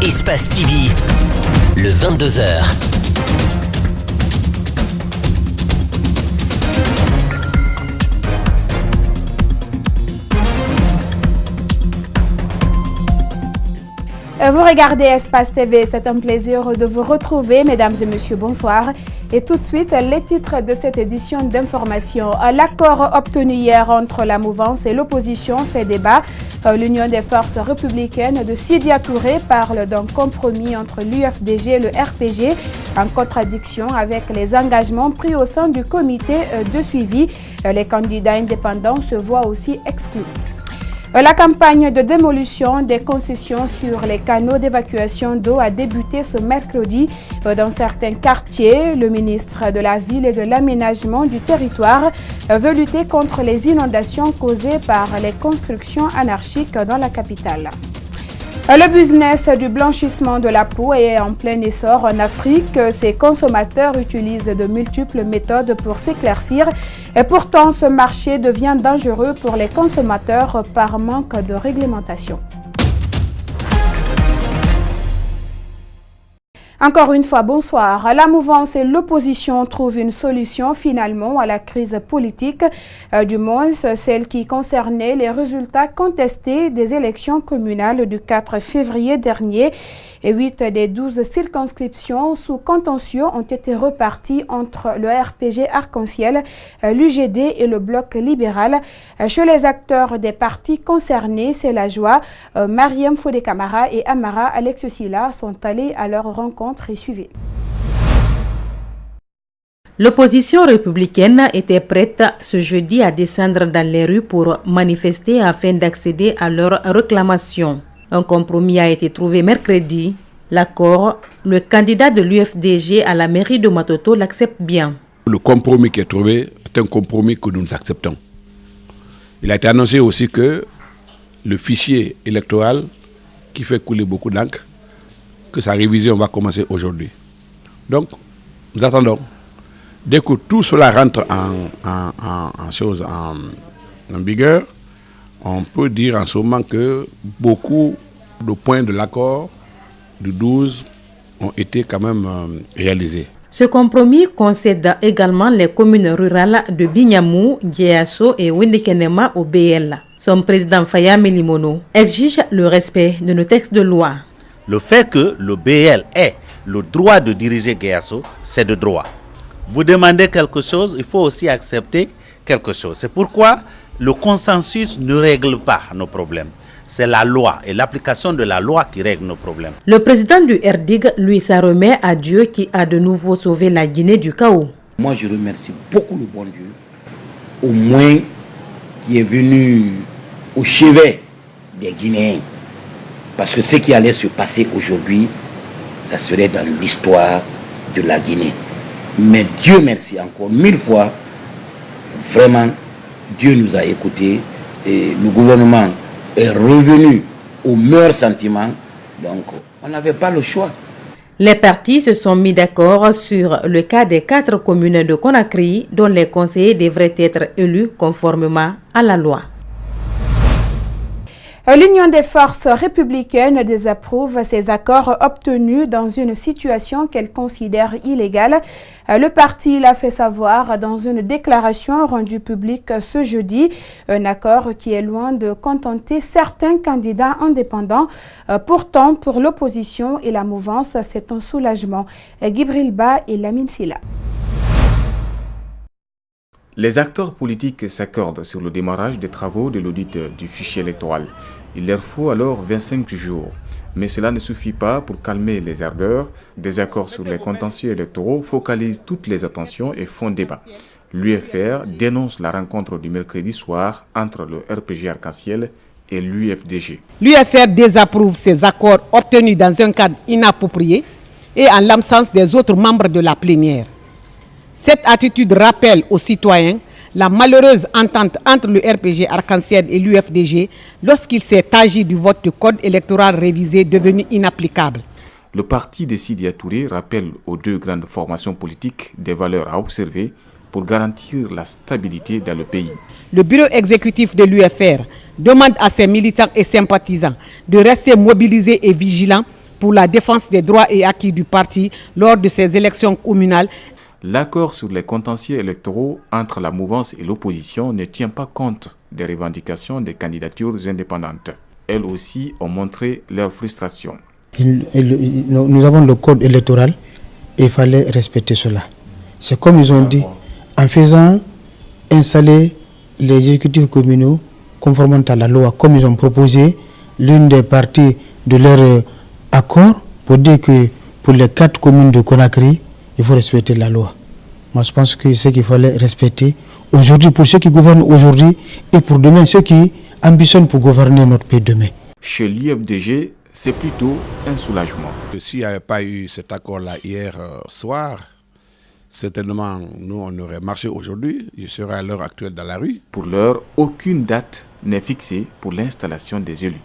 Espace TV, le 22h. Vous regardez Espace TV, c'est un plaisir de vous retrouver, mesdames et messieurs, bonsoir. Et tout de suite, les titres de cette édition d'information. L'accord obtenu hier entre la mouvance et l'opposition fait débat. L'Union des forces républicaines de Sidya Touré parle d'un compromis entre l'UFDG et le RPG, en contradiction avec les engagements pris au sein du comité de suivi. Les candidats indépendants se voient aussi exclus. La campagne de démolition des concessions sur les canaux d'évacuation d'eau a débuté ce mercredi dans certains quartiers. Le ministre de la Ville et de l'Aménagement du territoire veut lutter contre les inondations causées par les constructions anarchiques dans la capitale. Le business du blanchissement de la peau est en plein essor en Afrique. Ces consommateurs utilisent de multiples méthodes pour s'éclaircir. Et pourtant, ce marché devient dangereux pour les consommateurs par manque de réglementation. Encore une fois, bonsoir. La mouvance et l'opposition trouvent une solution finalement à la crise politique, du moins celle qui concernait les résultats contestés des élections communales du 4 février dernier. Et 8 des 12 circonscriptions sous contentieux ont été reparties entre le RPG Arc-en-Ciel, l'UGD et le Bloc libéral. Chez les acteurs des partis concernés, c'est la joie. Mariam Fodé Camara et Amara Alexio-Silla sont allés à leur rencontre et suivis. L'opposition républicaine était prête ce jeudi à descendre dans les rues pour manifester afin d'accéder à leurs réclamations. Un compromis a été trouvé mercredi. L'accord, le candidat de l'UFDG à la mairie de Matoto l'accepte bien. Le compromis qui est trouvé est un compromis que nous acceptons. Il a été annoncé aussi que le fichier électoral qui fait couler beaucoup d'encre, que sa révision va commencer aujourd'hui. Donc, nous attendons. Dès que tout cela rentre en vigueur, on peut dire en ce moment que beaucoup de points de l'accord du 12 ont été quand même réalisés. Ce compromis concède également les communes rurales de Bignamou, Djeasso et Windikenema au BL. Son président Faya Melimono exige le respect de nos textes de loi. Le fait que le BL ait le droit de diriger Djeasso, c'est de droit. Vous demandez quelque chose, il faut aussi accepter quelque chose. C'est pourquoi le consensus ne règle pas nos problèmes. C'est la loi et l'application de la loi qui règle nos problèmes. Le président du RDIG, lui, s'en remet à Dieu qui a de nouveau sauvé la Guinée du chaos. Moi, je remercie beaucoup le bon Dieu, au moins qui est venu au chevet des Guinéens. Parce que ce qui allait se passer aujourd'hui, ça serait dans l'histoire de la Guinée. Mais Dieu merci encore 1000 fois, vraiment, Dieu nous a écoutés et le gouvernement est revenu aux meilleurs sentiments, donc on n'avait pas le choix. Les partis se sont mis d'accord sur le cas des 4 communes de Conakry dont les conseillers devraient être élus conformément à la loi. L'Union des forces républicaines désapprouve ces accords obtenus dans une situation qu'elle considère illégale. Le parti l'a fait savoir dans une déclaration rendue publique ce jeudi. Un accord qui est loin de contenter certains candidats indépendants. Pourtant, pour l'opposition et la mouvance, c'est un soulagement. Gibril Ba et Lamine Silla. Les acteurs politiques s'accordent sur le démarrage des travaux de l'audit du fichier électoral. Il leur faut alors 25 jours. Mais cela ne suffit pas pour calmer les ardeurs. Des accords sur les contentieux électoraux focalisent toutes les attentions et font débat. L'UFR dénonce la rencontre du mercredi soir entre le RPG Arc-en-Ciel et l'UFDG. L'UFR désapprouve ces accords obtenus dans un cadre inapproprié et en l'absence des autres membres de la plénière. Cette attitude rappelle aux citoyens la malheureuse entente entre le RPG Arc-en-Ciel et l'UFDG lorsqu'il s'est agi du vote du code électoral révisé devenu inapplicable. Le parti de Sidya Touré rappelle aux 2 grandes formations politiques des valeurs à observer pour garantir la stabilité dans le pays. Le bureau exécutif de l'UFR demande à ses militants et sympathisants de rester mobilisés et vigilants pour la défense des droits et acquis du parti lors de ces élections communales. L'accord sur les contentieux électoraux entre la mouvance et l'opposition ne tient pas compte des revendications des candidatures indépendantes. Elles aussi ont montré leur frustration. Nous avons le code électoral et il fallait respecter cela. C'est comme ils ont dit, en faisant installer les exécutifs communaux conformément à la loi, comme ils ont proposé l'une des parties de leur accord pour dire que pour les 4 communes de Conakry, il faut respecter la loi. Moi, je pense que c'est ce qu'il fallait respecter aujourd'hui pour ceux qui gouvernent aujourd'hui et pour demain ceux qui ambitionnent pour gouverner notre pays demain. Chez l'UFDG, c'est plutôt un soulagement. S'il n'y avait pas eu cet accord-là hier soir, certainement, nous, on aurait marché aujourd'hui. Je serais à l'heure actuelle dans la rue. Pour l'heure, aucune date n'est fixée pour l'installation des élus.